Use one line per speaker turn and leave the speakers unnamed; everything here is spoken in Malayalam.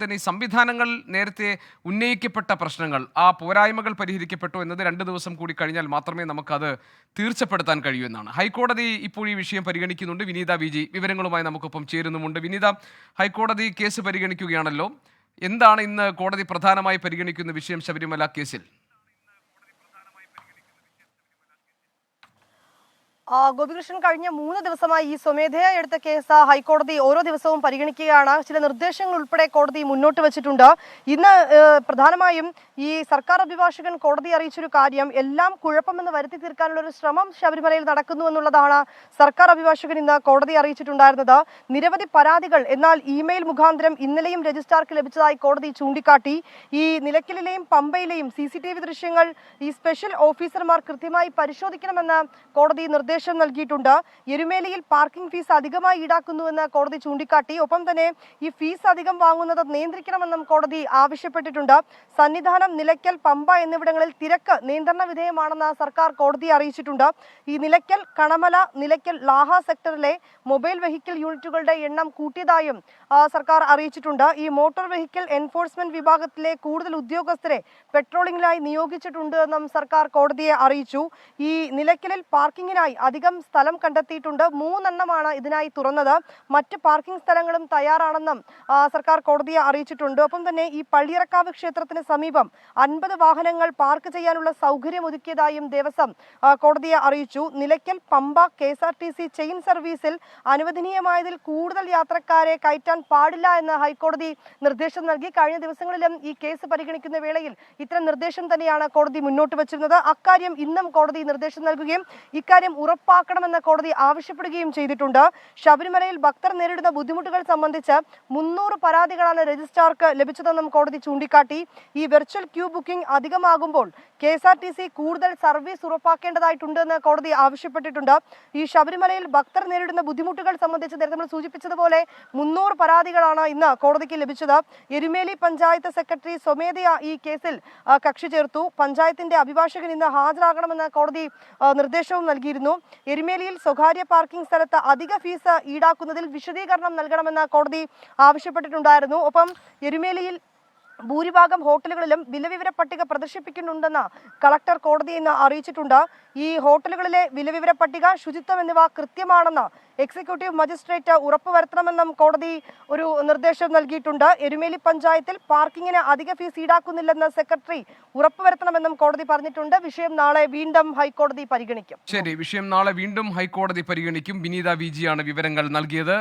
തന്നെ ഈ സംവിധാനങ്ങൾ നേരത്തെ ഉന്നയിക്കപ്പെട്ട പ്രശ്നങ്ങൾ, ആ പോരായ്മകൾ പരിഹരിക്കപ്പെട്ടു എന്നത് 2 ദിവസം കൂടി കഴിഞ്ഞാൽ മാത്രമേ നമുക്കത് തീർച്ചപ്പെടുത്താൻ കഴിയൂ എന്നാണ്. ഹൈക്കോടതി ഇപ്പോൾ ഈ വിഷയം പരിഗണിക്കുന്നുണ്ട്. വിനീത വി.ജി വിവരങ്ങളുമായി നമുക്കൊപ്പം ചേരുന്നുമുണ്ട്. വിനീത, ഹൈക്കോടതി കേസ് പരിഗണിക്കുകയാണല്ലോ. എന്താണ് ഇന്ന് കോടതി പ്രധാനമായി പരിഗണിക്കുന്ന വിഷയം ശബരിമല കേസിൽ?
ഗോപികൃഷ്ണൻ, കഴിഞ്ഞ 3 ദിവസമായി ഈ സ്വമേധയാ എടുത്ത കേസ് ഹൈക്കോടതി ഓരോ ദിവസവും പരിഗണിക്കുകയാണ്. ചില നിർദ്ദേശങ്ങൾ ഉൾപ്പെടെ കോടതി മുന്നോട്ട് വെച്ചിട്ടുണ്ട്. ഇന്ന് പ്രധാനമായും ഈ സർക്കാർ അഭിഭാഷകൻ കോടതി അറിയിച്ചൊരു കാര്യം, എല്ലാം കുഴപ്പമെന്ന് വരുത്തി തീർക്കാനുള്ള ഒരു ശ്രമം ശബരിമലയിൽ നടക്കുന്നു എന്നുള്ളതാണ് സർക്കാർ അഭിഭാഷകൻ ഇന്ന് കോടതി അറിയിച്ചിട്ടുണ്ടായിരുന്നത്. നിരവധി പരാതികൾ എന്നാൽ ഇമെയിൽ മുഖാന്തരം ഇന്നലെയും രജിസ്ട്രാർക്ക് ലഭിച്ചതായി കോടതി ചൂണ്ടിക്കാട്ടി. ഈ നിലയ്ക്കലിലെയും പമ്പയിലെയും CCTV ദൃശ്യങ്ങൾ ഈ സ്പെഷ്യൽ ഓഫീസർമാർ കൃത്യമായി പരിശോധിക്കണമെന്ന് കോടതി നിർദ്ദേശം നൽകിയിട്ടുണ്ട്. എരുമേലിയിൽ പാർക്കിംഗ് ഫീസ് അധികമായി ഈടാക്കുന്നുവെന്ന് കോടതി ചൂണ്ടിക്കാട്ടി. ഒപ്പം തന്നെ ഈ ഫീസ് അധികം വാങ്ങുന്നത് നിയന്ത്രിക്കണമെന്നും കോടതി ആവശ്യപ്പെട്ടിട്ടുണ്ട്. സന്നിധാനം, നിലയ്ക്കൽ, പമ്പ എന്നിവിടങ്ങളിൽ തിരക്ക് നിയന്ത്രണ വിധേയമാണെന്ന് സർക്കാർ കോടതിയെ അറിയിച്ചിട്ടുണ്ട്. ഈ നിലയ്ക്കൽ, കണമല, നിലയ്ക്കൽ, ലാഹ സെക്ടറിലെ മൊബൈൽ വെഹിക്കിൾ യൂണിറ്റുകളുടെ എണ്ണം കൂട്ടിയതായും സർക്കാർ അറിയിച്ചിട്ടുണ്ട്. ഈ മോട്ടോർ വെഹിക്കിൾ എൻഫോഴ്സ്മെന്റ് വിഭാഗത്തിലെ കൂടുതൽ ഉദ്യോഗസ്ഥരെ പെട്രോളിംഗിനായി നിയോഗിച്ചിട്ടുണ്ട് എന്നും സർക്കാർ കോടതിയെ അറിയിച്ചു. ഈ നിലയ്ക്കലിൽ പാർക്കിങ്ങിനായി അധികം സ്ഥലം കണ്ടെത്തിയിട്ടുണ്ട്. 3 എണ്ണമാണ് ഇതിനായി തുറന്നത്. മറ്റ് പാർക്കിംഗ് സ്ഥലങ്ങളും തയ്യാറാണെന്നും സർക്കാർ കോടതിയെ അറിയിച്ചിട്ടുണ്ട്. ഒപ്പം തന്നെ ഈ പള്ളിയറക്കാവ് ക്ഷേത്രത്തിന് സമീപം 50 വാഹനങ്ങൾ പാർക്ക് ചെയ്യാനുള്ള സൗകര്യം ഒരുക്കിയതായും ദേവസ്വം കോടതിയെ അറിയിച്ചു. നിലയ്ക്കൽ, പമ്പ KSRTC ചെയിൻ സർവീസിൽ അനുവദനീയമായതിൽ കൂടുതൽ യാത്രക്കാരെ കയറ്റാൻ പാടില്ല എന്ന് ഹൈക്കോടതി നിർദ്ദേശം നൽകി. കഴിഞ്ഞ ദിവസങ്ങളിലും ഈ കേസ് പരിഗണിക്കുന്ന വേളയിൽ ഇത്തരം നിർദ്ദേശം തന്നെയാണ് കോടതി മുന്നോട്ട് വച്ചിരുന്നത്. അക്കാര്യം ഇന്നും കോടതി നിർദ്ദേശം നൽകുകയും ഇക്കാര്യം ഉറപ്പാക്കണമെന്ന് കോടതി ആവശ്യപ്പെടുകയും ചെയ്തിട്ടുണ്ട്. ശബരിമലയിൽ ഭക്തർ നേരിടുന്ന ബുദ്ധിമുട്ടുകൾ സംബന്ധിച്ച് 300 പരാതികളാണ് രജിസ്ട്രാർക്ക് ലഭിച്ചതെന്നും കോടതി ചൂണ്ടിക്കാട്ടി. ഈ വെർച്വൽ ക്യൂ ബുക്കിംഗ് അധികമാകുമ്പോൾ KSRTC കൂടുതൽ സർവീസ് ഉറപ്പാക്കേണ്ടതായിട്ടുണ്ടെന്ന് കോടതി ആവശ്യപ്പെട്ടിട്ടുണ്ട്. ഈ ശബരിമലയിൽ ഭക്തർ നേരിടുന്ന ബുദ്ധിമുട്ടുകൾ സംബന്ധിച്ച് നേരത്തെ നമ്മൾ സൂചിപ്പിച്ചതുപോലെ 300 പരാതികളാണ് ഇന്ന് കോടതിക്ക് ലഭിച്ചത്. എരുമേലി പഞ്ചായത്ത് സെക്രട്ടറി സ്വമേധയാ ഈ കേസിൽ കക്ഷി ചേർത്തു. പഞ്ചായത്തിന്റെ അഭിഭാഷകൻ ഇന്ന് ഹാജരാകണമെന്ന് കോടതി നിർദ്ദേശവും നൽകിയിരുന്നു. എരുമേലിയിൽ സ്വകാര്യ പാർക്കിംഗ് സ്ഥലത്ത് അധിക ഫീസ് ഈടാക്കുന്നതിൽ വിശദീകരണം നൽകണമെന്ന് കോടതി ആവശ്യപ്പെട്ടിട്ടുണ്ടായിരുന്നു. ഒപ്പം എരുമേലിയിൽ ഭൂരിഭാഗം ഹോട്ടലുകളിലും വിലവിവര പട്ടിക പ്രദർശിപ്പിക്കുന്നുണ്ടെന്ന് കളക്ടർ കോടതിയെ ഇന്ന് അറിയിച്ചിട്ടുണ്ട്. ഈ ഹോട്ടലുകളിലെ വിലവിവര പട്ടിക, ശുചിത്വം എന്നിവ കൃത്യമാണെന്ന് എക്സിക്യൂട്ടീവ് മജിസ്ട്രേറ്റ് ഉറപ്പുവരുത്തണമെന്നും കോടതി ഒരു നിർദ്ദേശം നൽകിയിട്ടുണ്ട്. എരുമേലി പഞ്ചായത്തിൽ പാർക്കിങ്ങിന് അധിക ഫീസ് ഈടാക്കുന്നില്ലെന്ന് സെക്രട്ടറി ഉറപ്പുവരുത്തണമെന്നും കോടതി പറഞ്ഞിട്ടുണ്ട്. വിഷയം നാളെ വീണ്ടും ഹൈക്കോടതി പരിഗണിക്കും.
ശരി, വിഷയം നാളെ വീണ്ടും ഹൈക്കോടതി പരിഗണിക്കും. വിനീത വി.ജി ആണ് വിവരങ്ങൾ നൽകിയത്.